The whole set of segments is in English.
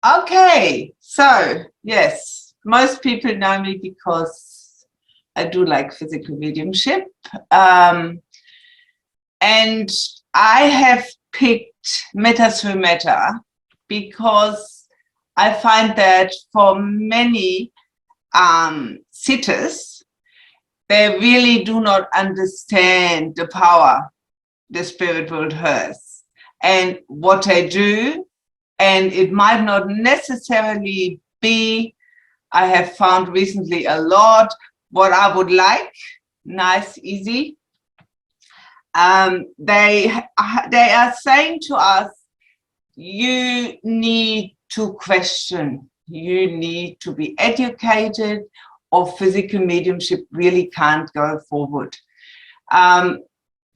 Okay, so yes, most people know me because I do like physical mediumship. And I have picked Meta through Meta because I find that for many sitters, they really do not understand the power the spirit world has and what they do. And it might not necessarily be, I have found recently a lot, what I would like, nice, easy. They are saying to us, you need to question, you need to be educated, or physical mediumship really can't go forward.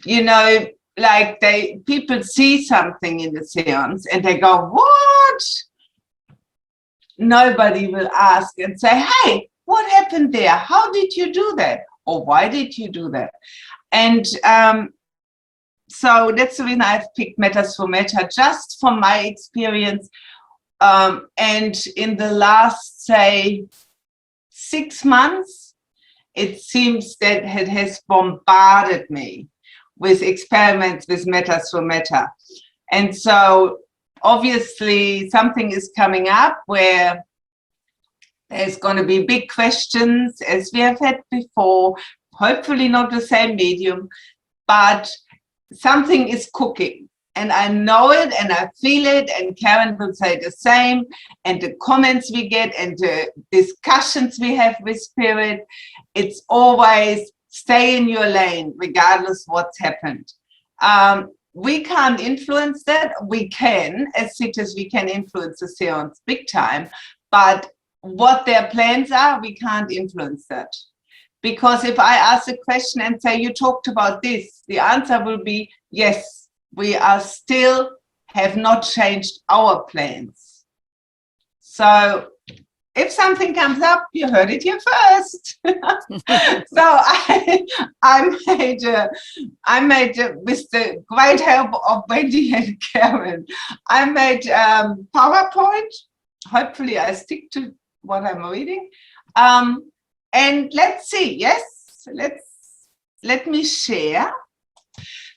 You know, like people see something in the seance and they go, what? Nobody will ask and say, hey, what happened there? How did you do that? Or why did you do that? And so that's the reason I've picked Metas for Meta, just from my experience. And in the last, say, 6 months, it seems that it has bombarded me with experiments with Metas for Meta. And so obviously something is coming up where there's going to be big questions, as we have had before, hopefully not the same medium, but something is cooking. And I know it and I feel it, and Karen will say the same, and the comments we get and the discussions we have with spirit, it's always stay in your lane, regardless what's happened. We can't influence that. We can, as sitters, we can influence the seance big time, but what their plans are, we can't influence that. Because if I ask a question and say, you talked about this, the answer will be, yes, we are still have not changed our plans. So if something comes up, you heard it here first. So I made with the great help of Wendy and Karen, I made PowerPoint. Hopefully I stick to what I'm reading. And let's see, yes, let me share.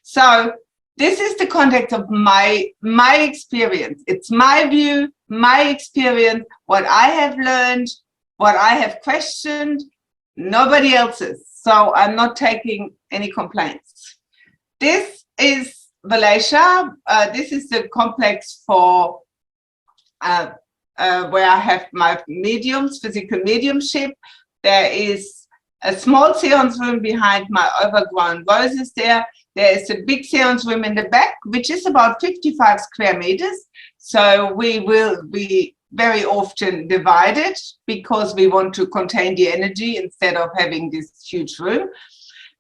So this is the context of my experience. It's my view, my experience, what I have learned, what I have questioned, nobody else's. So I'm not taking any complaints. This is Malaysia. This is the complex for where I have my mediums, physical mediumship. There is a small seance room behind my overgrown roses there. There is a big seance room in the back, which is about 55 square meters. So we will be very often divided because we want to contain the energy instead of having this huge room.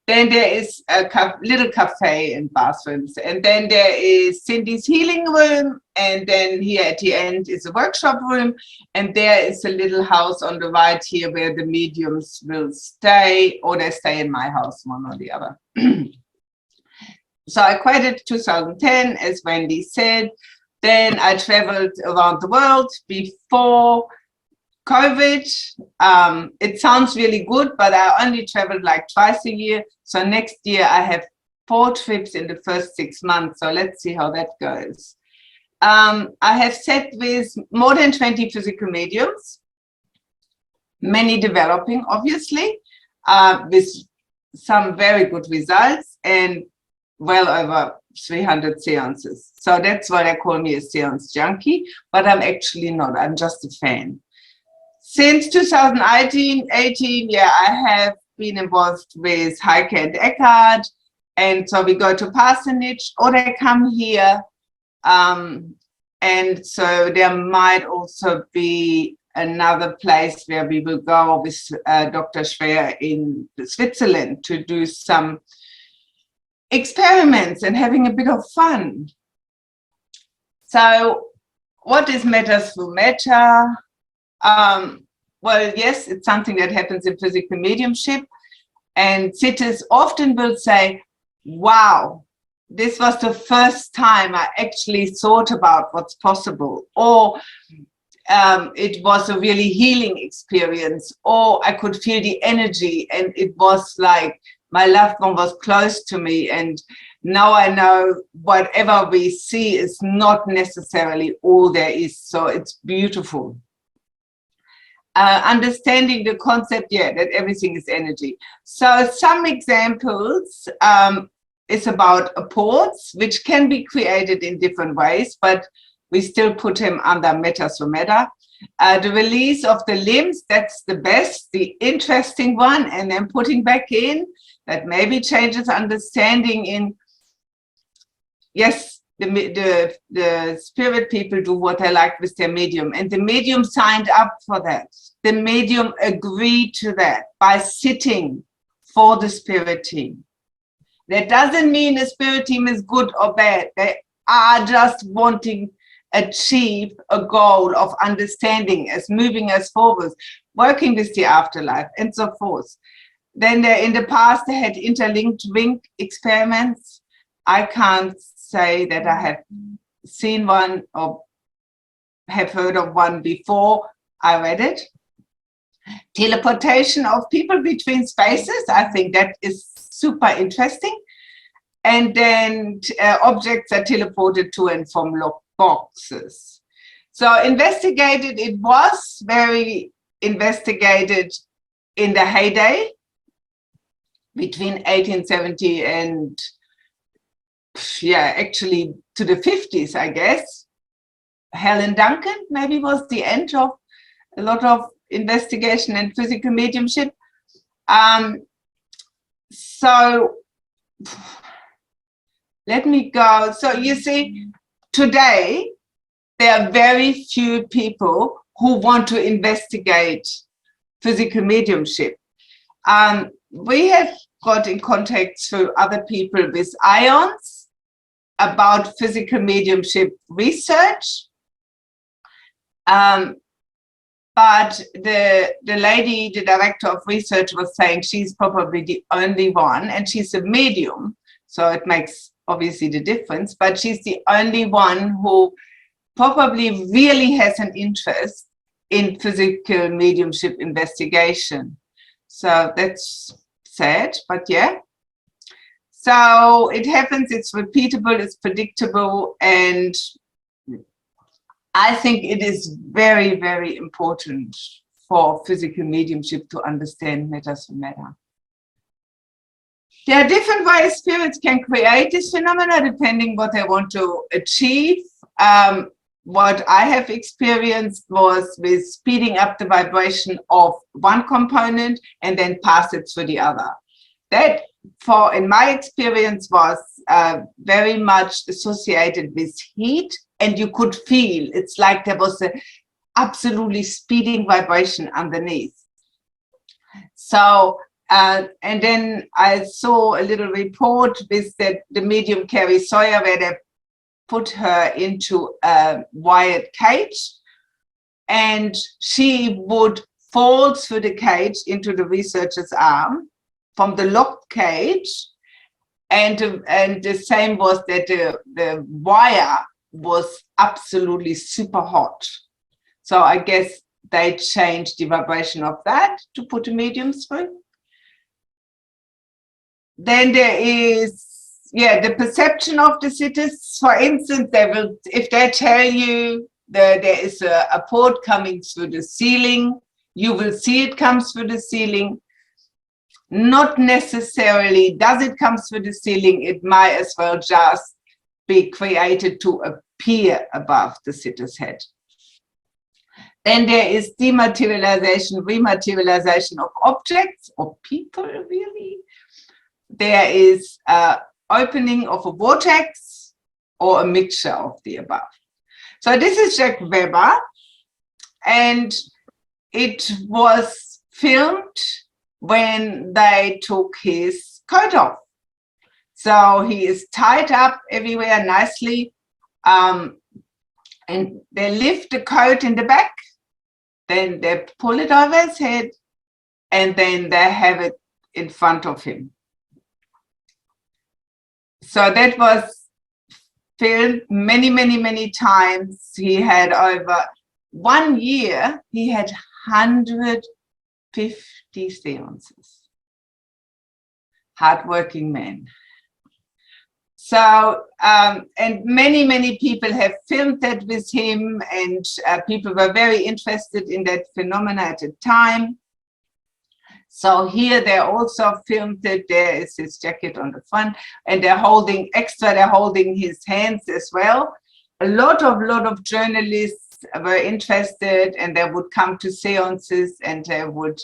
Then there is a little cafe and bathrooms. And then there is Cindy's healing room. And then here at the end is a workshop room. And there is a little house on the right here where the mediums will stay, or they stay in my house, one or the other. So I quitted 2010, as Wendy said. Then I traveled around the world before COVID. It sounds really good, but I only traveled like twice a year. So next year I have 4 trips in the first 6 months. So let's see how that goes. I have sat with more than 20 physical mediums, many developing, obviously, with some very good results and well over 300 seances. So that's why they call me a seance junkie, but I'm actually not. I'm just a fan. Since 2018, yeah, I have been involved with Heike and Eckhart, and so we go to Parsonage or they come here. And so there might also be another place where we will go with Dr. Schwer in Switzerland to do some experiments and having a bit of fun. So what is Metas through Meta? Well, yes, it's something that happens in physical mediumship, and sitters often will say, wow, this was the first time I actually thought about what's possible. Or it was a really healing experience, or I could feel the energy and it was like my loved one was close to me. And now I know whatever we see is not necessarily all there is. So it's beautiful. Understanding the concept, that everything is energy. So some examples is about apports, which can be created in different ways, but we still put him under metasomata. The release of the limbs, that's the best, the interesting one, and then putting back in, that maybe changes understanding in, yes, the spirit people do what they like with their medium, and the medium signed up for that. The medium agreed to that by sitting for the spirit team. That doesn't mean the spirit team is good or bad. They are just wanting achieve a goal of understanding as moving us forward, working with the afterlife and so forth. Then in the past they had interlinked ring experiments. I can't say that I have seen one or have heard of one before I read it. Teleportation of people between spaces, I think that is super interesting. And then objects are teleported to and from locked boxes. So investigated, it was very investigated in the heyday between 1870 and actually to the 50s, I guess. Helen Duncan maybe was the end of a lot of investigation and physical mediumship. So let me go. So you see, today, there are very few people who want to investigate physical mediumship. We have got in contact through other people with IONS about physical mediumship research. But the lady, the director of research, was saying she's probably the only one, and she's a medium, so it makes obviously the difference, but she's the only one who probably really has an interest in physical mediumship investigation. So that's sad, but yeah. So it happens, it's repeatable, it's predictable, and I think it is very, very important for physical mediumship to understand metasomata. There are different ways spirits can create this phenomena depending what they want to achieve. What I have experienced was with speeding up the vibration of one component and then pass it to the other. That, in my experience, was very much associated with heat, and you could feel, it's like there was a absolutely speeding vibration underneath. So, and then I saw a little report with the medium Carrie Sawyer, where they put her into a wired cage, and she would fall through the cage into the researcher's arm from the locked cage, and the same was that the wire was absolutely super hot. So I guess they changed the vibration of that to put a medium through. Then there is, the perception of the sitters. For instance, they will, if they tell you that there is a port coming through the ceiling, you will see it comes through the ceiling. Not necessarily does it come through the ceiling, it might as well just be created to appear above the sitter's head. Then there is dematerialization, rematerialization of objects or people, really. There is opening of a vortex or a mixture of the above. So this is Jack Weber, and it was filmed when they took his coat off. So he is tied up everywhere nicely, and they lift the coat in the back, then they pull it over his head, and then they have it in front of him. So that was filmed many, many, many times. He had over 1 year, he had 150 seances. Hardworking man. So, and many people have filmed that with him, and people were very interested in that phenomena at the time. So here they also filmed it. There is his jacket on the front, and they're holding his hands as well. A lot of journalists were interested, and they would come to seances, and they would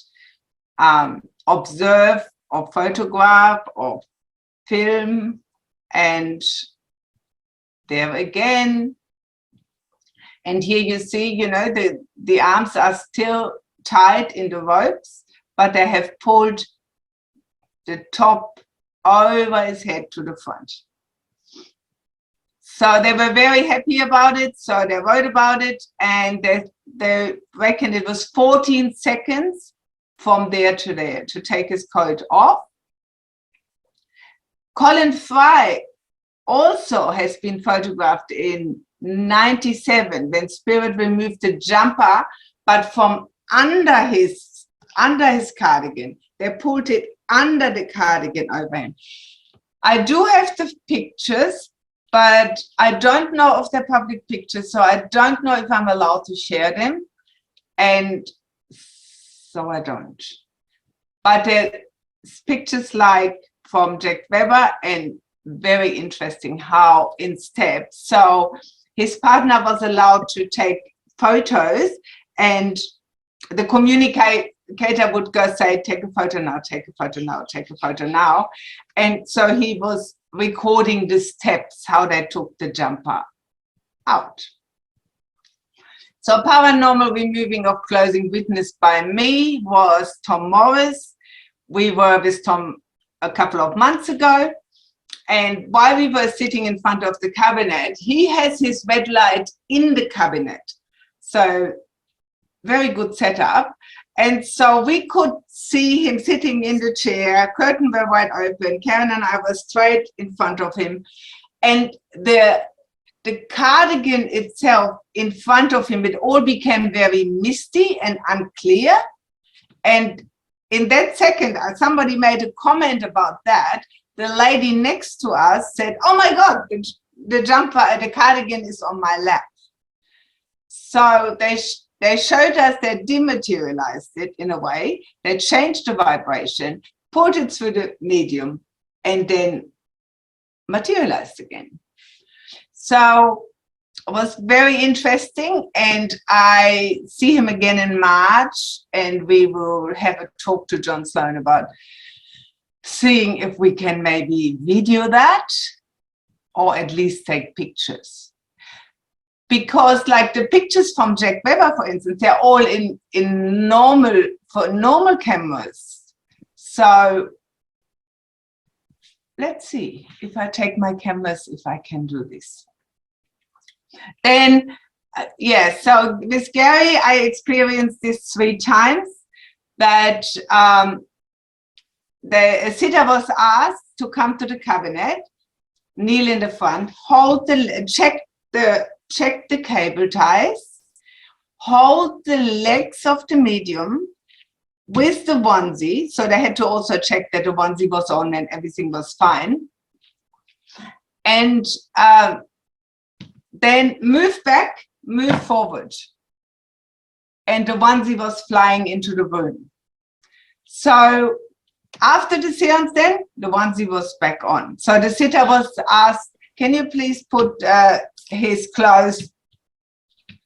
observe or photograph or film. And there again, and here you see, you know, the arms are still tied in the ropes, but they have pulled the top over his head to the front. So they were very happy about it. So they wrote about it, and they reckon it was 14 seconds from there to there to take his coat off. Colin Fry also has been photographed in 97 when Spirit removed the jumper, but from under his cardigan. They pulled it under the cardigan over him. I do have the pictures, but I don't know of the public pictures, so I don't know if I'm allowed to share them, and so I don't. But there's pictures like from Jack Webber, and very interesting how in steps. So his partner was allowed to take photos, and the communicator would go say, take a photo now, take a photo now, take a photo now. And so he was recording the steps, how they took the jumper out. So paranormal removing of clothing witnessed by me was Tom Morris. We were with Tom a couple of months ago, and while we were sitting in front of the cabinet, he has his red light in the cabinet. So very good setup. And so we could see him sitting in the chair, curtain were wide open, Karen and I were straight in front of him, and the cardigan itself in front of him, it all became very misty and unclear. And in that second, somebody made a comment about that. The lady next to us said, oh my God, the jumper, the cardigan is on my lap. So they showed us, they dematerialized it in a way, they changed the vibration, put it through the medium, and then materialized again. So it was very interesting, and I see him again in March, and we will have a talk to John Sloan about seeing if we can maybe video that or at least take pictures. Because like the pictures from Jack Webber, for instance, they're all in normal cameras. So let's see if I take my cameras, if I can do this. Then, yeah, so with Gary, I experienced this 3 times, that the sitter was asked to come to the cabinet, kneel in the front, check the cable ties, hold the legs of the medium with the onesie. So they had to also check that the onesie was on and everything was fine. And then move back, move forward. And the onesie was flying into the room. So after the seance then, the onesie was back on. So the sitter was asked, can you please put his clothes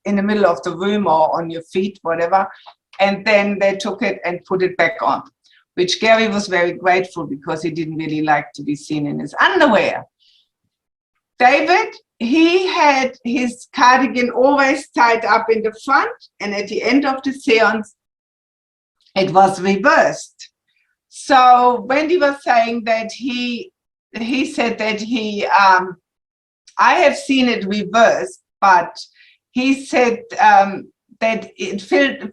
in the middle of the room or on your feet, whatever. And then they took it and put it back on, which Gary was very grateful because he didn't really like to be seen in his underwear. David, he had his cardigan always tied up in the front, and at the end of the seance, it was reversed. So Wendy was saying that he said that I have seen it reversed, but he said that it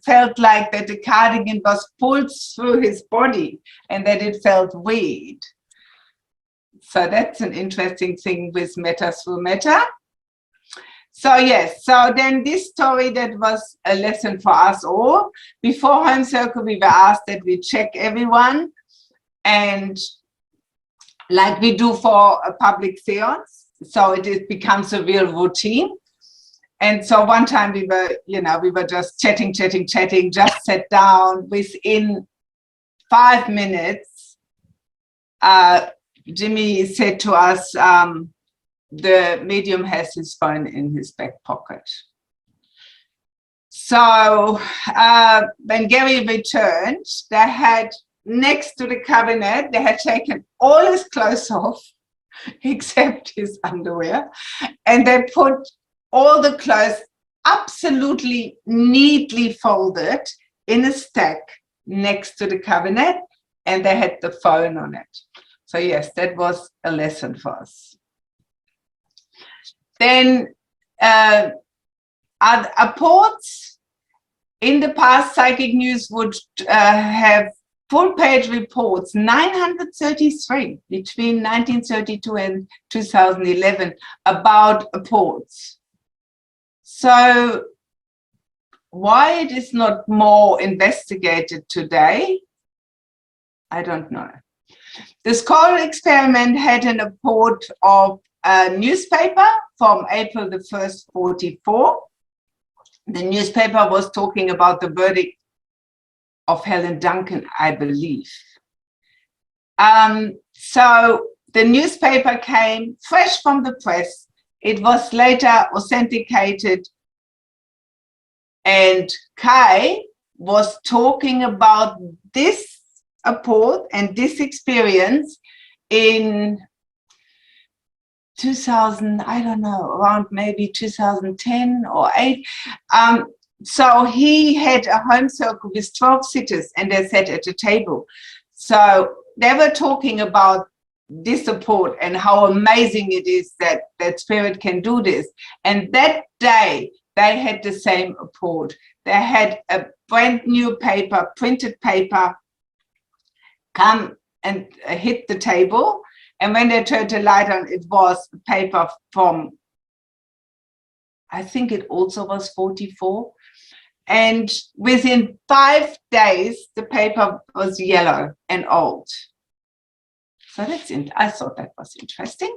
felt like that the cardigan was pulled through his body and that it felt weird. So that's an interesting thing with meta through meta. So yes, so then this story, that was a lesson for us all. Before Home Circle, we were asked that we check everyone, and like we do for a public seance, so it becomes a real routine. And so one time we were just chatting, just sat down. Within 5 minutes, Jimmy said to us, the medium has his phone in his back pocket. So when Gary returned, they had, next to the cabinet, they had taken all his clothes off, except his underwear, and they put all the clothes absolutely neatly folded in a stack next to the cabinet, and they had the phone on it. So yes, that was a lesson for us. Then Apports, in the past, Psychic News would have full-page reports, 933 between 1932 and 2011 about Apports. So why it is not more investigated today, I don't know. The Skoll experiment had an Apport of a newspaper from April the 1st, 44. The newspaper was talking about the verdict of Helen Duncan, I believe. So the newspaper came fresh from the press. It was later authenticated, and Kai was talking about this Apport and this experience in 2000, I don't know, around maybe 2010 or 8. So he had a home circle with 12 sitters, and they sat at a table. So they were talking about this Apport and how amazing it is that spirit can do this. And that day, they had the same Apport. They had a brand new paper, printed paper, come and hit the table. And when they turned the light on, it was a paper from, I think it also was 44. And within 5 days, the paper was yellow and old. So that's it. I thought that was interesting.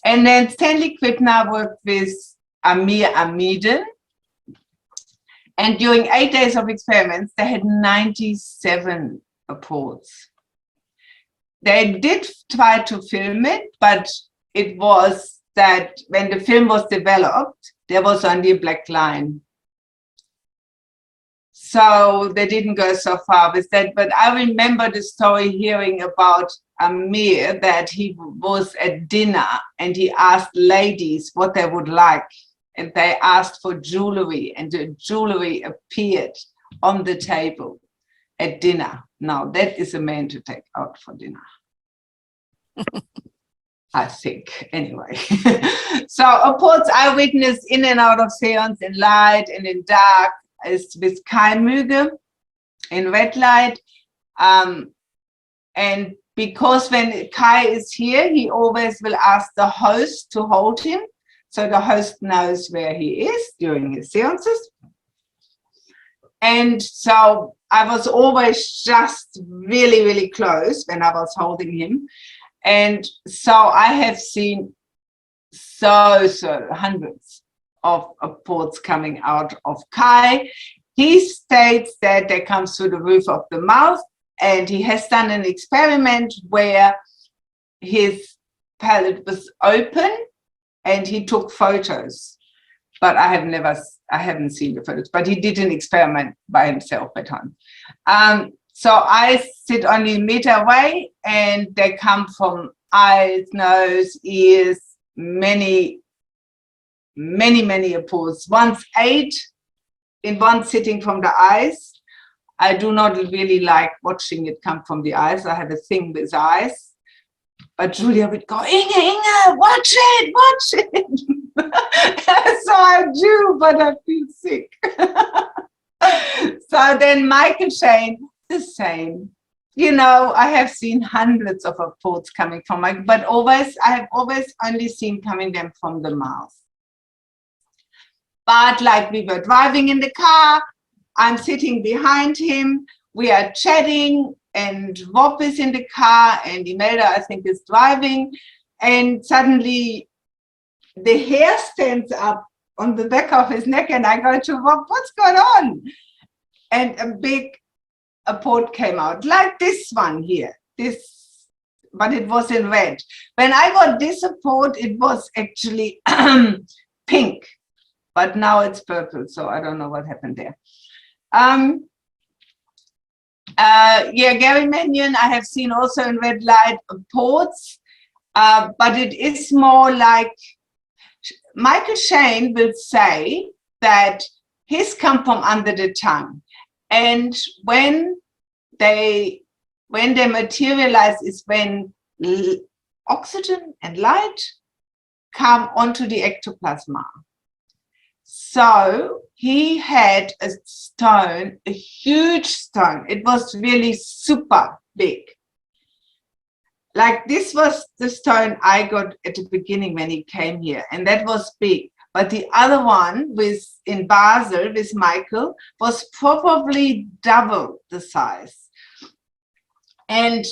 And then Stanley Quitner worked with Amir Amiden. And during 8 days of experiments, they had 97 Apports. They did try to film it, but it was that when the film was developed, there was only a black line. So they didn't go so far with that. But I remember the story hearing about Amir, that he was at dinner and he asked ladies what they would like. And they asked for jewelry, and the jewelry appeared on the table at dinner. Now, that is a man to take out for dinner. I think, anyway. So, Apports I witnessed in and out of seance, in light and in dark, is with Kai Müge in red light. And because when Kai is here, he always will ask the host to hold him. So the host knows where he is during his seances. And so I was always just really, really close when I was holding him. And so I have seen so hundreds of Apports coming out of Kai. He states that they come through the roof of the mouth, and he has done an experiment where his palate was open and he took photos. But I haven't seen the photos, but he did an experiment by himself at home. So I sit only a meter away, and they come from eyes, nose, ears, many Apports. Once 8 in one sitting from the eyes. I do not really like watching it come from the eyes. I have a thing with eyes. But Julia would go, Inge, watch it. So I do, but I feel sick. So then Michael Shane, the same. You know, I have seen hundreds of Apports coming from Michael, but I have always only seen coming them from the mouth. But like we were driving in the car, I'm sitting behind him, we are chatting, and Rob is in the car, and Imelda, I think, is driving, and suddenly the hair stands up on the back of his neck, and I go to Rob, what's going on? And a big Apport came out, like this one here, this, but it was in red. When I got this Apport, it was actually pink, but now it's purple, so I don't know what happened there. Yeah, Gary Mannion, I have seen also in red light Apports, but it is more like, Michael Shane will say that his come from under the tongue. And when they materialize is when oxygen and light come onto the ectoplasma. So he had a stone, a huge stone. It was really super big. Like this was the stone I got at the beginning when he came here, and that was big. But the other one in Basel with Michael was probably double the size. And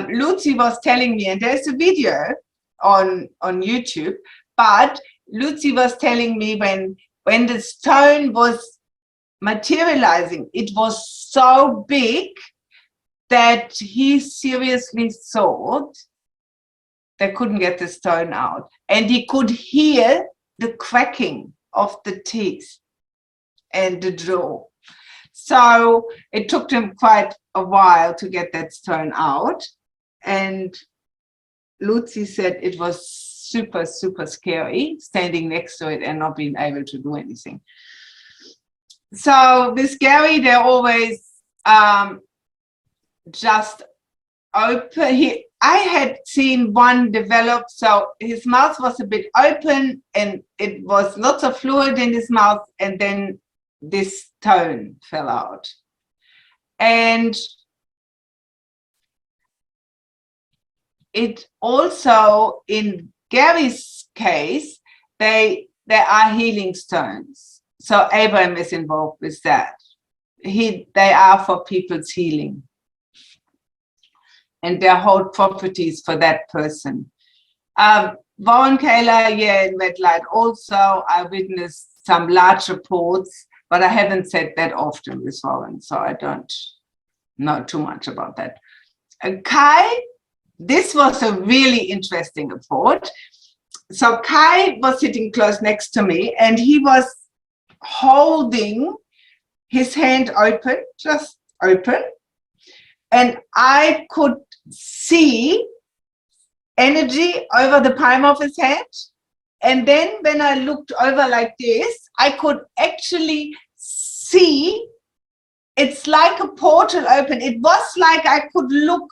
Lucy was telling me, and there's a video on YouTube, but Lucy was telling me when the stone was materializing, it was so big that he seriously thought they couldn't get the stone out. And he could hear the cracking of the teeth and the jaw. So it took him quite a while to get that stone out. And Lucy said it was super, super scary standing next to it and not being able to do anything. So with Gary, they're always just open. I had seen one develop, so his mouth was a bit open and it was lots of fluid in his mouth, and then this stone fell out. And it also, in Gary's case, they are healing stones. So Abraham is involved with that. They are for people's healing. And their whole properties for that person. Warren Kaler, yeah, in red light also, I witnessed some large reports, but I haven't said that often with Warren, so I don't know too much about that. Kai, this was a really interesting report. So Kai was sitting close next to me, and he was holding his hand open, just open, and I could see energy over the palm of his hand. And then when I looked over like this, I could actually see, it's like a portal open. It was like I could look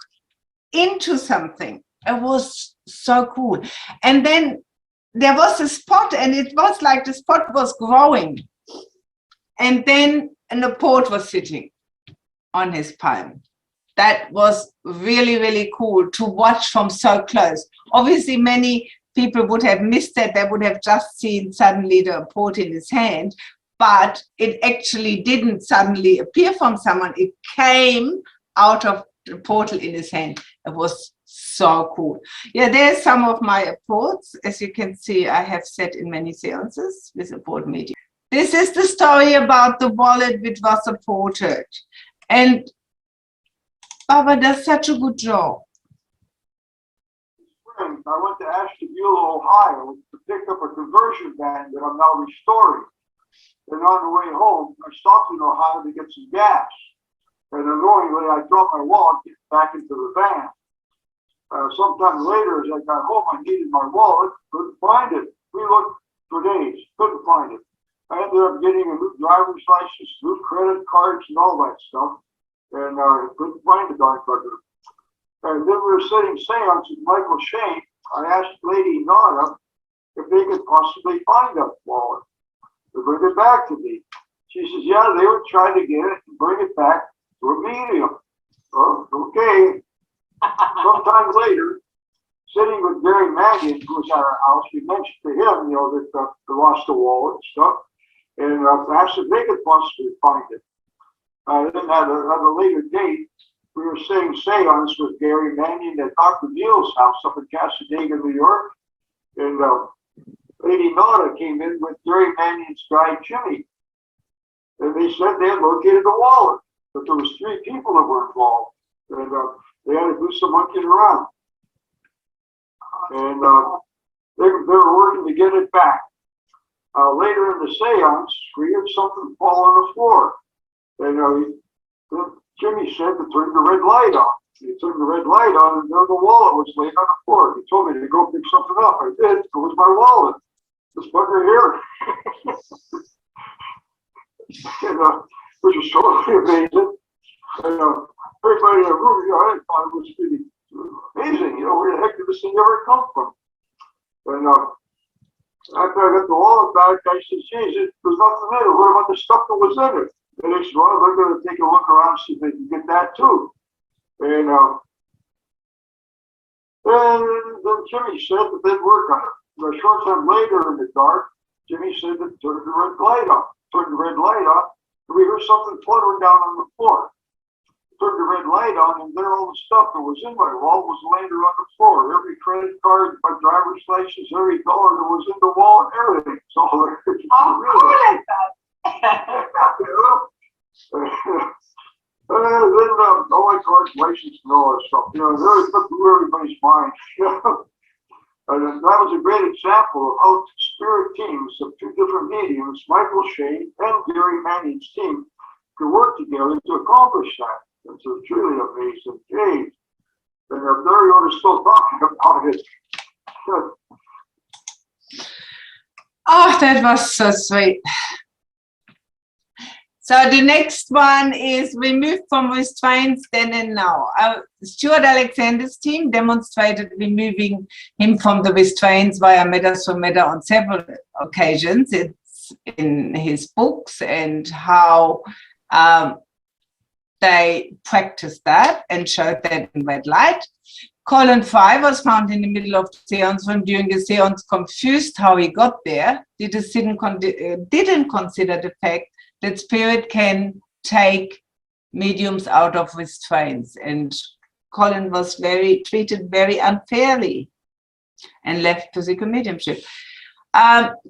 into something. It was so cool. And then there was a spot, and it was like the spot was growing. And then an Apport was sitting on his palm. That was really, really cool to watch from so close. Obviously, many people would have missed that. They would have just seen suddenly the Apport in his hand, but it actually didn't suddenly appear from someone. It came out of the portal in his hand. It was so cool. Yeah, there's some of my Apports. As you can see, I have sat in many seances with Apport medium. This is the story about the wallet which was apported. And Baba does such a good job. Spring, I went to Ashtabula, Ohio to pick up a conversion van that I'm now restoring. And on the way home, I stopped in Ohio to get some gas. And annoyingly, I dropped my wallet back into the van. Sometime later, as I got home, I needed my wallet, couldn't find it. We looked for days, couldn't find it. I ended up getting a new driver's license, new credit cards, and all that stuff. And couldn't find the darn bugger. And then we were sitting seance with Michael Shane. I asked Lady Nana if they could possibly find that wallet to bring it back to me. She says, yeah, they would try to get it and bring it back to a medium. Oh, okay. Sometime later, sitting with Gary Mannion, who was at our house, we mentioned to him, that they lost the wallet and stuff. and asked if they could possibly find it. Then at a later date, we were saying seance with Gary Mannion at Dr. Neal's house up in Casadega, New York. And Lady Nada came in with Gary Mannion's guy, Jimmy. And they said they had located the wallet, but there was 3 people that were involved. And they had to do some monkeying around. And they were working to get it back. Later in the seance, we heard something fall on the floor. And Jimmy said to turn the red light on. He turned the red light on, and there the wallet was laying on the floor. He told me to go pick something up. I did. It was my wallet. This fucker here. And, which was totally amazing. And everybody in the room, I thought it was pretty amazing. Where the heck did this thing ever come from? And after I got the wallet back, I said, geez, there's nothing in it. What about the stuff that was in it? And they said, well, they're going to take a look around, see if they can get that too. And then Jimmy said that they'd work on it. A short time later in the dark, Jimmy said to turn the red light on. Turned the red light on, and we heard something fluttering down on the floor. Turned the red light on, and there all the stuff that was in my wallet was laying there on the floor. Every credit card, my driver's license, every dollar that was in the wallet, everything. So really, like that. Then all my cards, license, and all that stuff. It really took through everybody's mind. And that was a great example of how spirit teams of 2 different mediums, Michael Shea and Gary Mannion's team, could work together to accomplish that. It's truly amazing. Hey, and there you are still talking about it. Oh, that was so sweet. So the next one is removed from restraints then and now. Stuart Alexander's team demonstrated removing him from the restraints via metasomata on several occasions. It's in his books and how they practiced that and showed that in red light. Colin Fry was found in the middle of the seance room during the seance, confused how he got there. Didn't consider the fact that spirit can take mediums out of restraints, and Colin was treated very unfairly and left physical mediumship.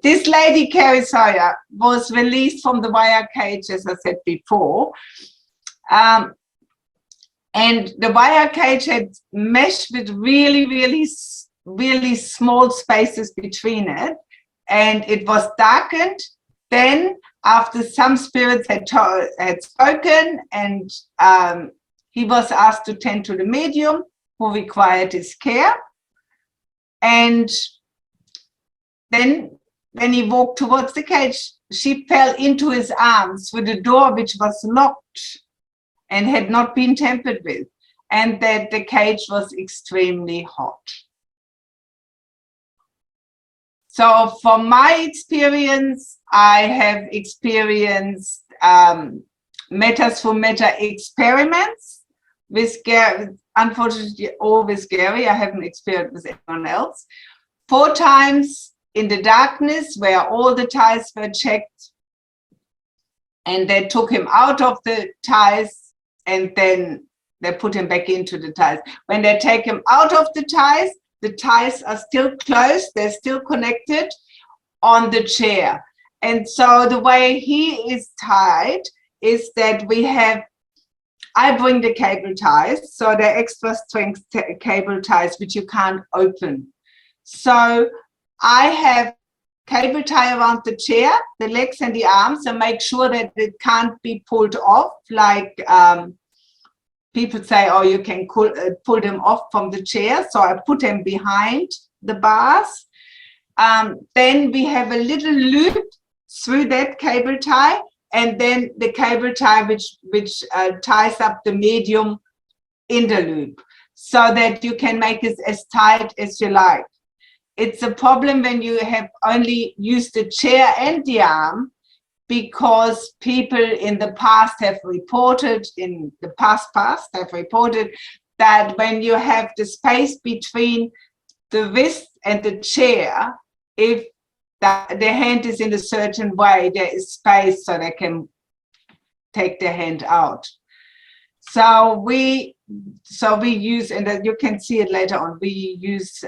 This lady, Carrie Sawyer, was released from the wire cage, as I said before, and the wire cage had mesh with really small spaces between it, and it was darkened. Then, after some spirits had spoken, and he was asked to tend to the medium who required his care. And then when he walked towards the cage, she fell into his arms with the door which was locked and had not been tampered with, and that the cage was extremely hot. So from my experience, I have experienced metasomata experiments with Gary, unfortunately all with Gary. I haven't experienced with anyone else. 4 times in the darkness where all the ties were checked, and they took him out of the ties and then they put him back into the ties. When they take him out of the ties are still closed, they're still connected on the chair. And so the way he is tied is that I bring the cable ties, so they're extra strength cable ties which you can't open. So I have cable tie around the chair, the legs and the arms, and make sure that it can't be pulled off, like people say, oh, you can pull them off from the chair. So I put them behind the bars. Then we have a little loop through that cable tie, and then the cable tie which ties up the medium in the loop, so that you can make it as tight as you like. It's a problem when you have only used the chair and the arm, because people in the past have reported, that when you have the space between the wrist and the chair, if their hand is in a certain way, there is space so they can take their hand out. So we use, and you can see it later on, we use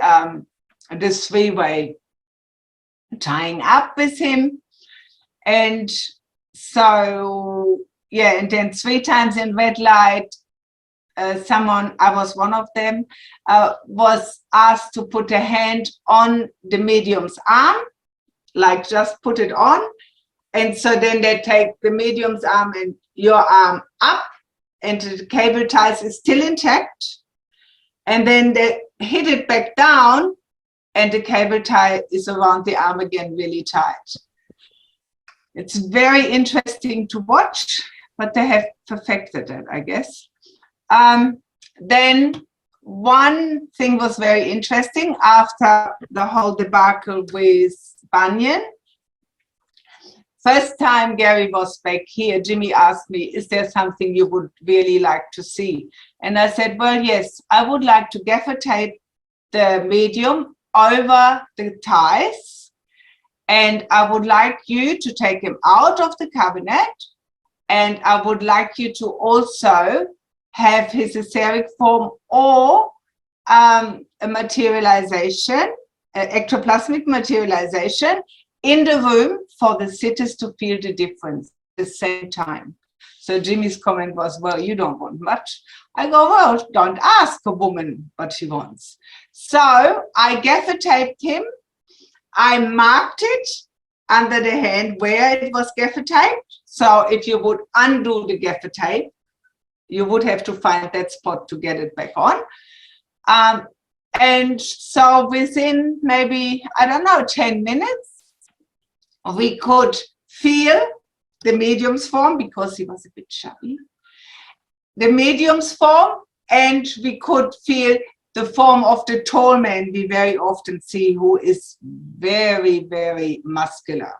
this 3-way tying up with him. And so, yeah, and then 3 times in red light, someone, I was one of them, was asked to put a hand on the medium's arm, like just put it on. And so then they take the medium's arm and your arm up, and the cable ties is still intact. And then they hit it back down, and the cable tie is around the arm again, really tight. It's very interesting to watch, but they have perfected it, I guess. Then one thing was very interesting after the whole debacle with Bunyan. First time Gary was back here, Jimmy asked me, is there something you would really like to see? And I said, well, yes, I would like to gaffer tape the medium over the ties, and I would like you to take him out of the cabinet, and I would like you to also have his etheric form or a materialization, ectoplasmic materialization, in the room for the sitters to feel the difference at the same time. So Jimmy's comment was, well, you don't want much. I go, well, don't ask a woman what she wants. So I gaffer taped him. I marked it under the hand where it was gaffer taped. So if you would undo the gaffer tape, you would have to find that spot to get it back on. And so within maybe, I don't know, 10 minutes, we could feel the medium's form, because he was a bit chubby, the medium's form, and we could feel the form of the tall man we very often see, who is very, very muscular.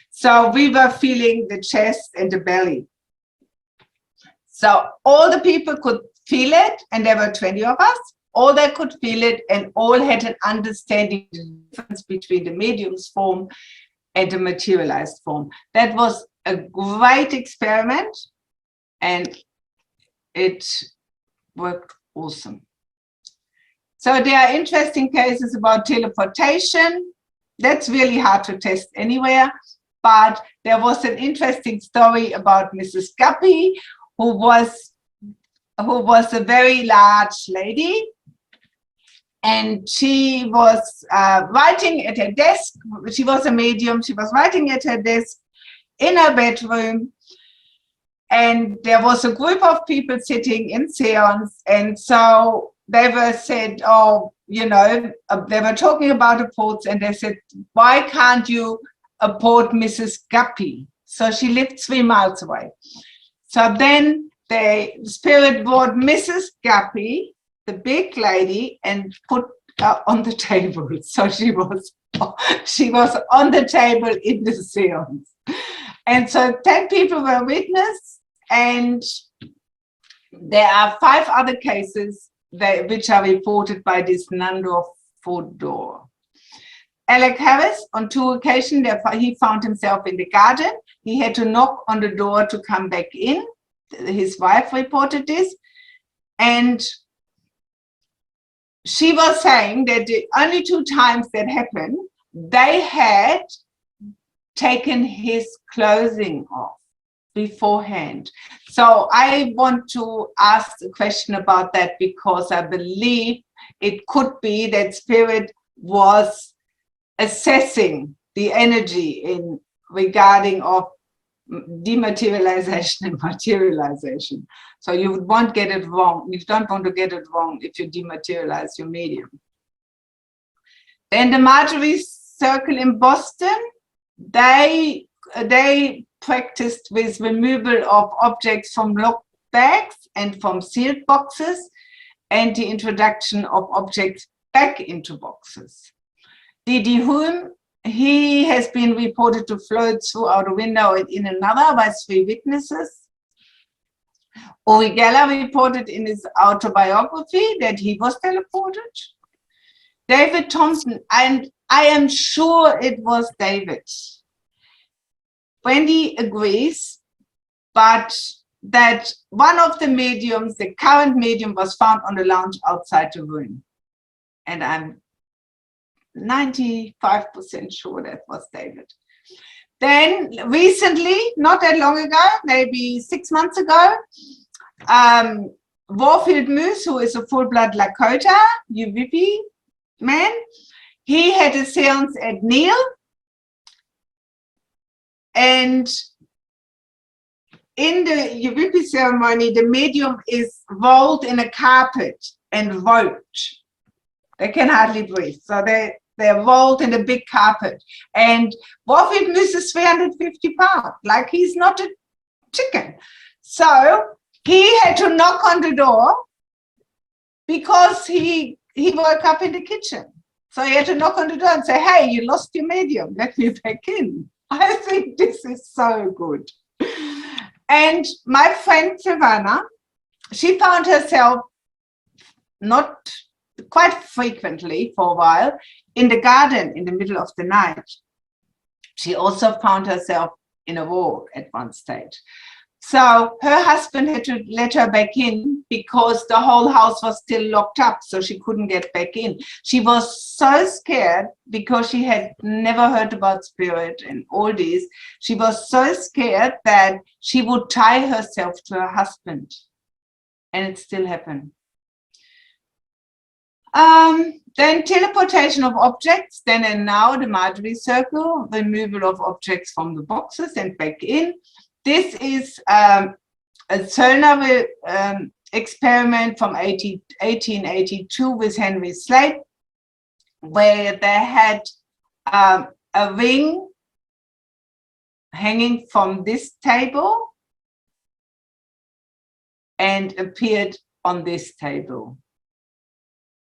So we were feeling the chest and the belly. So all the people could feel it, and there were 20 of us. All they could feel it, and all had an understanding of the difference between the medium's form and the materialized form. That was a great experiment, and it worked awesome. So there are interesting cases about teleportation. That's really hard to test anywhere, but there was an interesting story about Mrs. Guppy, who was a very large lady, and she was writing at her desk. She was a medium. She was writing at her desk in her bedroom, and there was a group of people sitting in seance, and so they were said, oh, you know, they were talking about Apports, and they said, why can't you apport Mrs. Guppy? So she lived 3 miles away. So then the spirit brought Mrs. Guppy, the big lady, and put her on the table. So she was on the table in the seance. And so 10 people were witness, and there are 5 other cases which are reported by this Nando Fodor. Alec Harris, on 2 occasions, he found himself in the garden. He had to knock on the door to come back in. His wife reported this. And she was saying that the only 2 times that happened, they had taken his clothing off beforehand. So I want to ask a question about that, because I believe it could be that spirit was assessing the energy in regarding of dematerialization and materialization. So you would want to get it wrong. You don't want to get it wrong if you dematerialize your medium. Then the Marjorie Circle in Boston, they practiced with removal of objects from locked bags and from sealed boxes, and the introduction of objects back into boxes. Didi Hume, he has been reported to float through out a window and in another by 3 witnesses. Uri Geller reported in his autobiography that he was teleported. David Thompson, and I am sure it was David. Wendy agrees, but that one of the mediums, the current medium, was found on the lounge outside the room. And I'm 95% sure that was David. Then recently, not that long ago, maybe 6 months ago, Warfield Moose, who is a full-blood Lakota, UVP man, he had a seance at Neil, and in the UVP ceremony, the medium is rolled in a carpet and roped. They can hardly breathe, so they're rolled in a big carpet. And Warfield Moose is 350 pounds, like he's not a chicken. So he had to knock on the door because he woke up in the kitchen. So he had to knock on the door and say, hey, you lost your medium, let me back in. I think this is so good. And my friend Savannah, she found herself not quite frequently for a while in the garden in the middle of the night. She also found herself in a war at one stage. So her husband had to let her back in because the whole house was still locked up, so she couldn't get back in. She was so scared because she had never heard about spirit and all this. She was so scared that she would tie herself to her husband, and it still happened. Then teleportation of objects, then and now, the Marjorie circle, removal of objects from the boxes and back in. This is a Zollner experiment from 1882 with Henry Slade, where they had a ring hanging from this table and appeared on this table.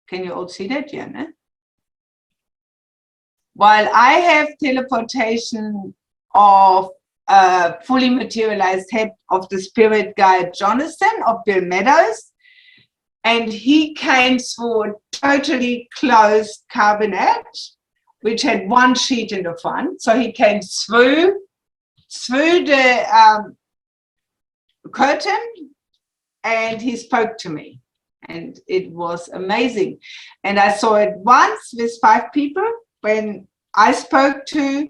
Can you all see that, Jana? While I have teleportation of fully materialized head of the spirit guide Jonathan of Bill Meadows, and he came through a totally closed cabinet which had one sheet in the front, so he came through the curtain and he spoke to me, and it was amazing. And I saw it once with 5 people when I spoke to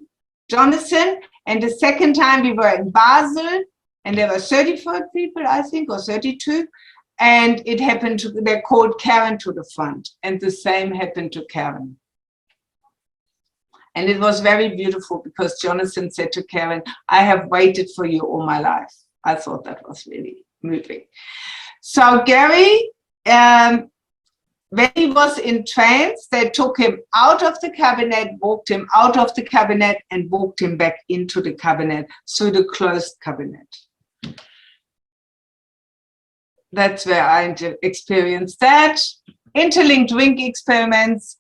Jonathan. And the second time we were in Basel, and there were 34 people, I think, or 32. And it happened to, they called Karen to the front, and the same happened to Karen. And it was very beautiful because Jonathan said to Karen, I have waited for you all my life. I thought that was really moving. So Gary, when he was in trance, they took him out of the cabinet, walked him out of the cabinet, and walked him back into the cabinet through the closed cabinet. That's where I experienced that. Interlinked ring experiments.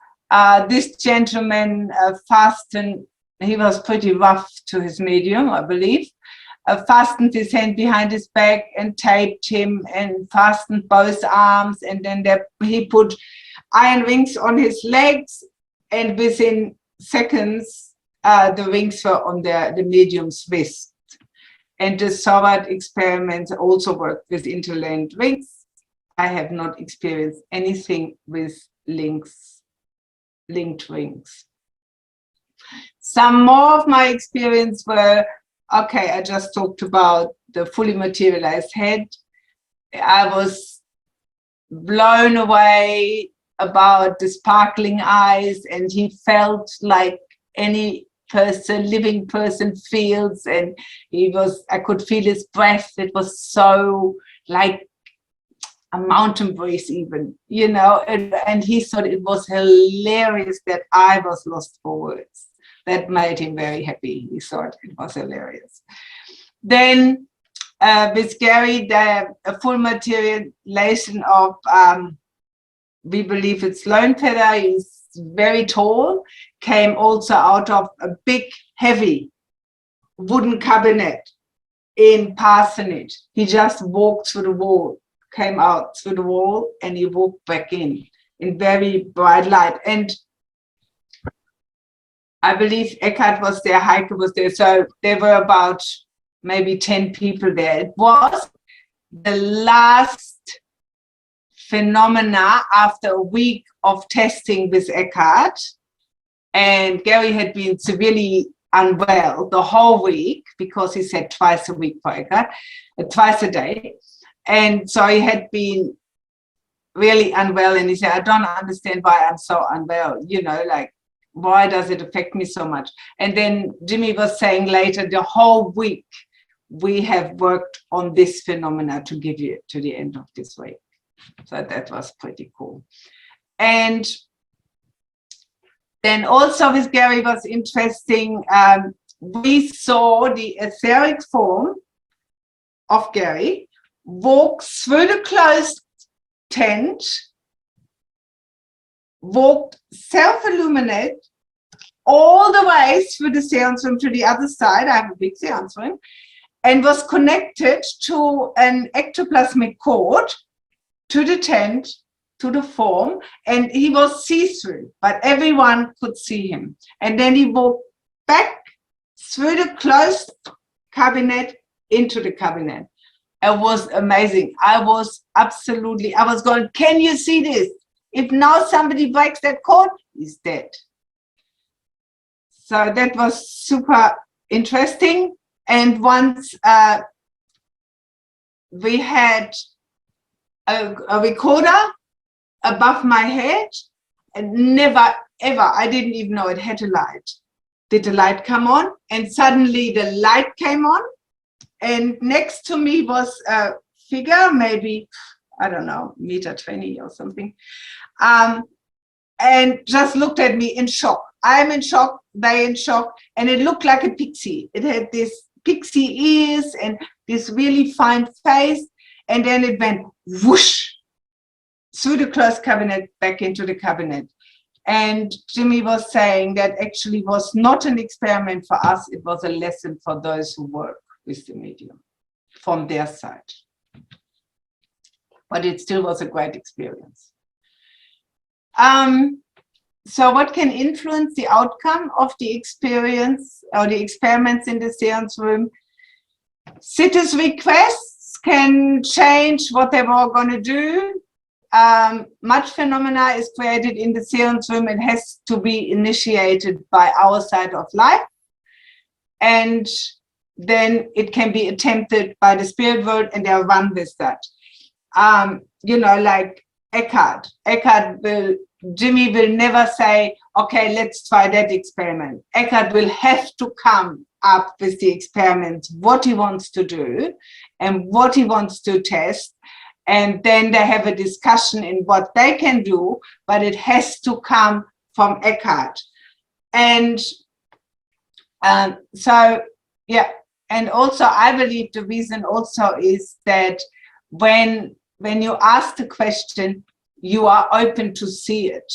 This gentleman fastened, he was pretty rough to his medium, I believe. Fastened his hand behind his back and taped him and fastened both arms, and then he put iron rings on his legs, and within seconds the rings were on the medium's wrist. And the Soward experiments also worked with interlinked rings. I have not experienced anything with linked rings. Some more of my experience were, okay, I just talked about the fully materialized head. I was blown away about the sparkling eyes, and he felt like any person, living person feels, and I could feel his breath. It was so like a mountain breeze even, you know, and he thought it was hilarious that I was lost for words. That made him very happy. He thought it was hilarious. Then with Gary, the full materialization of, we believe it's Lone Feather, he's very tall, came also out of a big, heavy wooden cabinet in parsonage. He just walked through the wall, came out through the wall, and he walked back in very bright light. And I believe Eckhart was there, Heike was there. So there were about maybe 10 people there. It was the last phenomena after a week of testing with Eckhart. And Gary had been severely unwell the whole week because he said twice a week for Eckhart, twice a day. And so he had been really unwell. And he said, I don't understand why I'm so unwell. You know, like, why does it affect me so much? And then Jimmy was saying later, the whole week, we have worked on this phenomena to give you to the end of this week. So that was pretty cool. And then also with Gary was interesting. We saw the etheric form of Gary walk through the closed tent, walked self-illuminate all the way through the seance room to the other side. I have a big seance room, and was connected to an ectoplasmic cord, to the tent, to the form, and he was see-through, but everyone could see him. And then he walked back through the closed cabinet into the cabinet. It was amazing. I was going, can you see this? If now somebody breaks that cord, he's dead. So that was super interesting. And once we had a recorder above my head, and never ever, I didn't even know it had a light. Did the light come on? And suddenly the light came on, and next to me was a figure, maybe, I don't know, 1.20 meters or something, and just looked at me in shock. I'm in shock, they in shock, and it looked like a pixie. It had this pixie ears and this really fine face, and then it went whoosh through the closed cabinet back into the cabinet. And Jimmy was saying that actually was not an experiment for us, it was a lesson for those who work with the medium from their side. But it still was a great experience. So what can influence the outcome of the experience or the experiments in the seance room? Sitters' requests can change what they were going to do. Much phenomena is created in the seance room. It has to be initiated by our side of life. And then it can be attempted by the spirit world, and they'll run with that. You know, like Eckhart Jimmy will never say, okay, let's try that experiment. Eckhart will have to come up with the experiment, what he wants to do and what he wants to test. And then they have a discussion in what they can do, but it has to come from Eckhart. And so, yeah. And also, I believe the reason also is that when you ask the question, you are open to see it.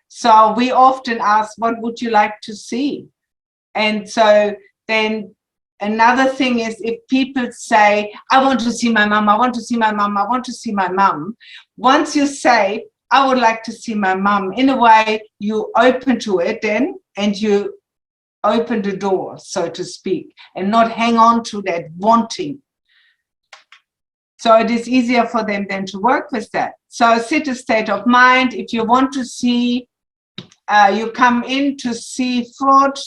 So we often ask, what would you like to see? And so then another thing is, if people say, I want to see my mom, I want to see my mom, I want to see my mom. Once you say, I would like to see my mom, in a way, you open to it then, and you open the door, so to speak, and not hang on to that wanting. So it is easier for them then to work with that. So sit a state of mind. If you want to see, you come in to see fraud,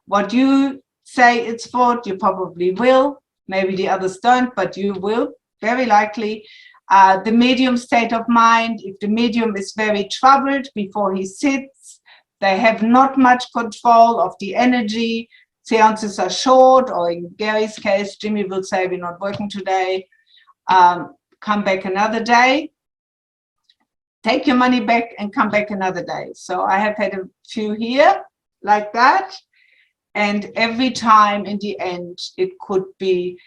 what you say it's fraud, you probably will. Maybe the others don't, but you will, very likely. The medium state of mind, if the medium is very troubled before he sits, they have not much control of the energy, seances are short, or in Gary's case, Jimmy will say, we're not working today, come back another day, take your money back and come back another day. So I have had a few here like that. And every time in the end, it could be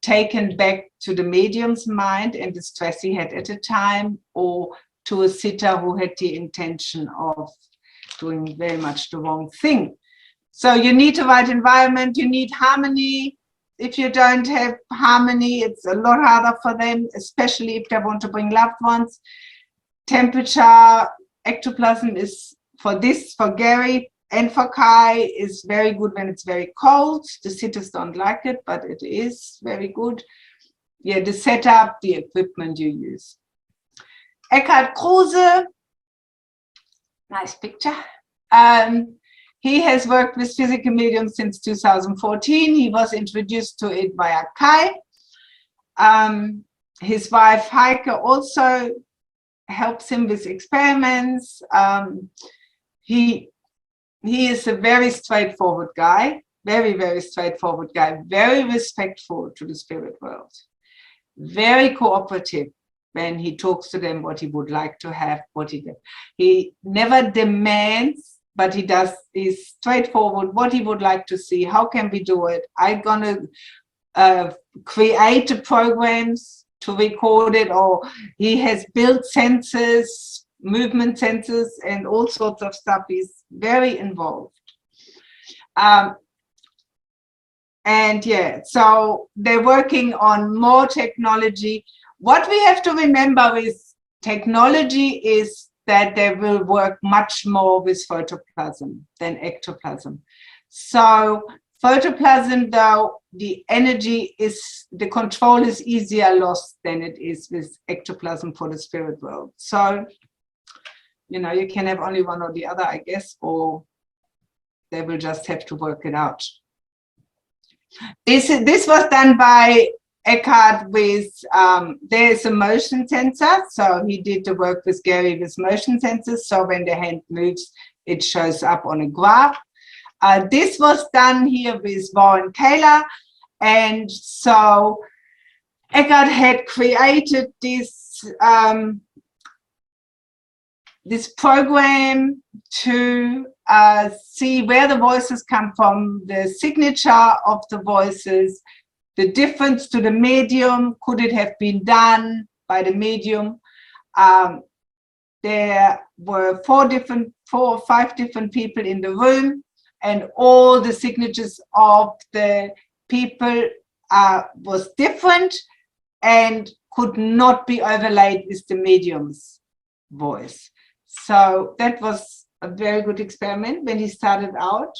taken back to the medium's mind and the stress he had at a time, or to a sitter who had the intention of doing very much the wrong thing. So you need the right environment, you need harmony. If you don't have harmony, it's a lot harder for them, especially if they want to bring loved ones. Temperature, ectoplasm is for Gary, And for Kai is very good when it's very cold. The sitters don't like it, but it is very good. Yeah, the setup, the equipment you use. Inge Crosson, nice picture. He has worked with physical mediums since 2014. He was introduced to it via Kai. His wife Heike also helps him with experiments. He is a very straightforward guy, very, very straightforward guy, very respectful to the spirit world, very cooperative when he talks to them what he would like to have, what he does. He never demands, but he's straightforward, what he would like to see, how can we do it? I'm gonna create the programs to record it, or he has built sensors, movement sensors, and all sorts of stuff. He's very involved. And yeah, so they're working on more technology. What we have to remember with technology is that they will work much more with photoplasm than ectoplasm. So photoplasm, though, the energy is, the control is easier lost than it is with ectoplasm for the spirit world. So, you know, you can have only one or the other, I guess, or they will just have to work it out. This was done by Eckhart with, there's a motion sensor. So he did the work with Gary with motion sensors. So when the hand moves, it shows up on a graph. This was done here with Warren Kaler. And so Eckhart had created this, this program to see where the voices come from, the signature of the voices, the difference to the medium, could it have been done by the medium? There were 4 or 5 different people in the room, and all the signatures of the people was different and could not be overlaid with the medium's voice. So that was a very good experiment when he started out.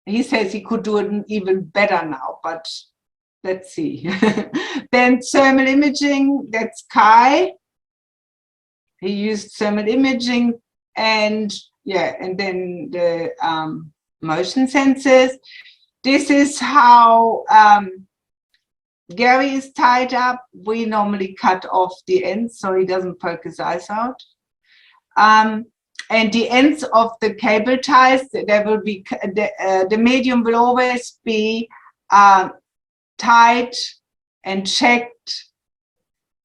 He says he could do it even better now, but let's see. Then thermal imaging, that's Kai. He used thermal imaging, and yeah, and then the motion sensors. This is how Gary is tied up. We normally cut off the ends so he doesn't poke his eyes out. And the ends of the cable ties, there will be, the medium will always be tied and checked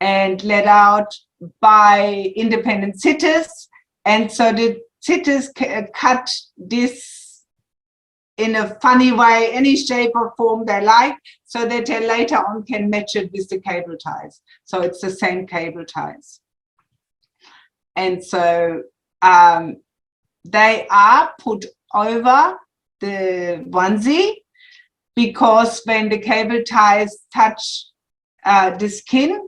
and let out by independent sitters. And so the sitters cut this in a funny way, any shape or form they like, so that they later on can match it with the cable ties. So it's the same cable ties. And so they are put over the onesie, because when the cable ties touch the skin,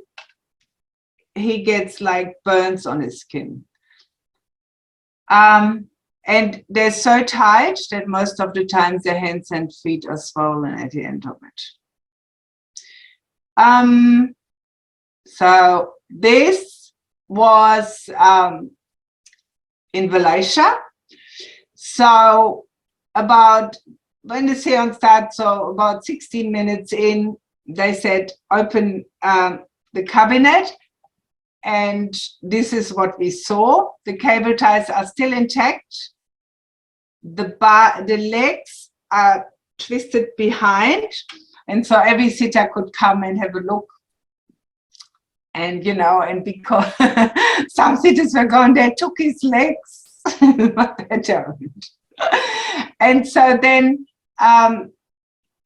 he gets like burns on his skin. And they're so tight that most of the times their hands and feet are swollen at the end of it. So this was in Malaysia. So about when the seance started, so about 16 minutes in, they said, open the cabinet. And this is what we saw. The cable ties are still intact. The legs are twisted behind. And so every sitter could come and have a look. And, you know, and because some sitters were going, they took his legs, but they don't. And so then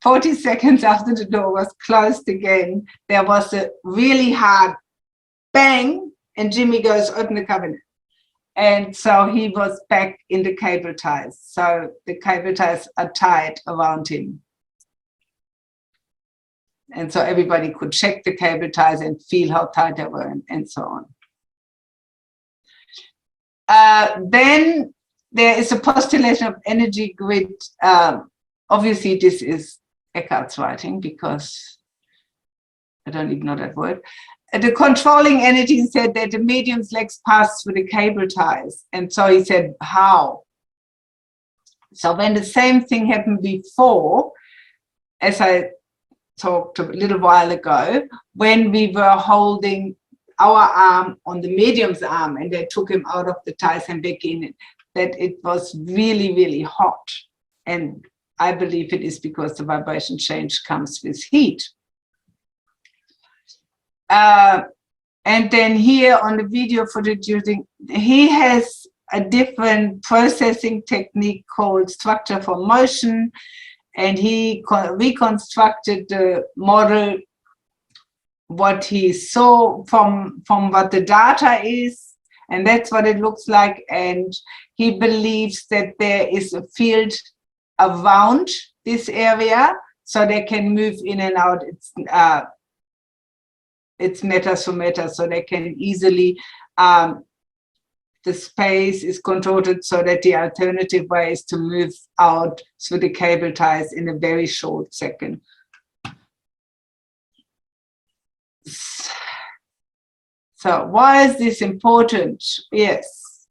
40 seconds after the door was closed again, there was a really hard bang, and Jimmy goes, open the cabinet. And so he was back in the cable ties. So the cable ties are tied around him. And so everybody could check the cable ties and feel how tight they were, and so on. Then there is a postulation of energy grid. Obviously, this is Eckhart's writing because I don't even know that word. The controlling energy said that the medium's legs pass through the cable ties. And so he said, how? So when the same thing happened before, as I talked a little while ago, when we were holding our arm on the medium's arm and they took him out of the ties and back in, that it was really, really hot. And I believe it is because the vibration change comes with heat. And then here on the video footage using, he has a different processing technique called structure for motion, and he reconstructed the model, what he saw from what the data is, and that's what it looks like. And he believes that there is a field around this area, so they can move in and out. It's meta, so they can easily, the space is contorted so that the alternative way is to move out through the cable ties in a very short second. So why is this important? Yes.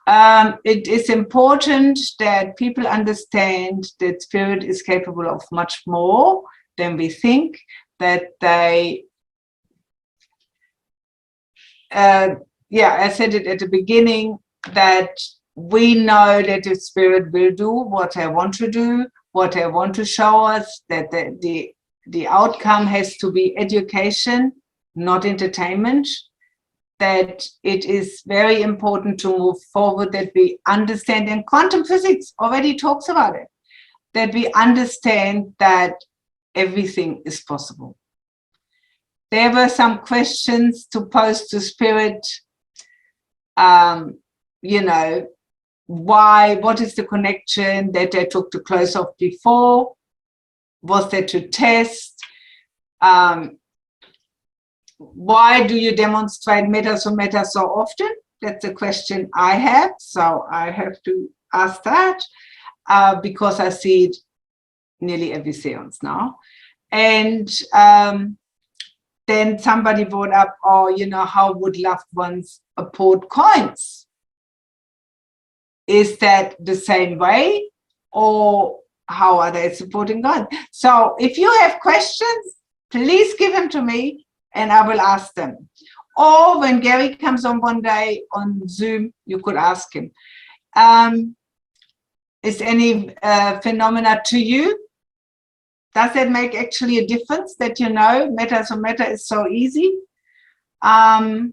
It is important that people understand that spirit is capable of much more than we think, that they I said it at the beginning, that we know that the spirit will do what I want to do, what I want to show us, that the outcome has to be education, not entertainment, that it is very important to move forward, that we understand, and quantum physics already talks about it, that we understand that everything is possible. There were some questions to pose to spirit, you know, what is the connection that they took the clothes off before? Was that to test? Why do you demonstrate meta so often? That's a question I have, so I have to ask that because I see it nearly every seance now. And then somebody brought up, oh, you know, how would loved ones apport coins? Is that the same way, or how are they supporting God? So if you have questions, please give them to me and I will ask them. Or when Gary comes on one day on Zoom, you could ask him. Is any phenomena to you? Does that make actually a difference that you know meta is so easy? Does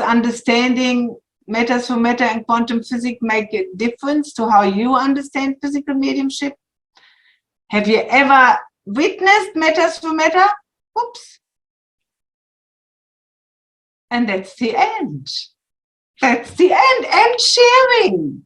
understanding meta and quantum physics make a difference to how you understand physical mediumship? Have you ever witnessed meta? Oops. And that's the end. That's the end. And sharing.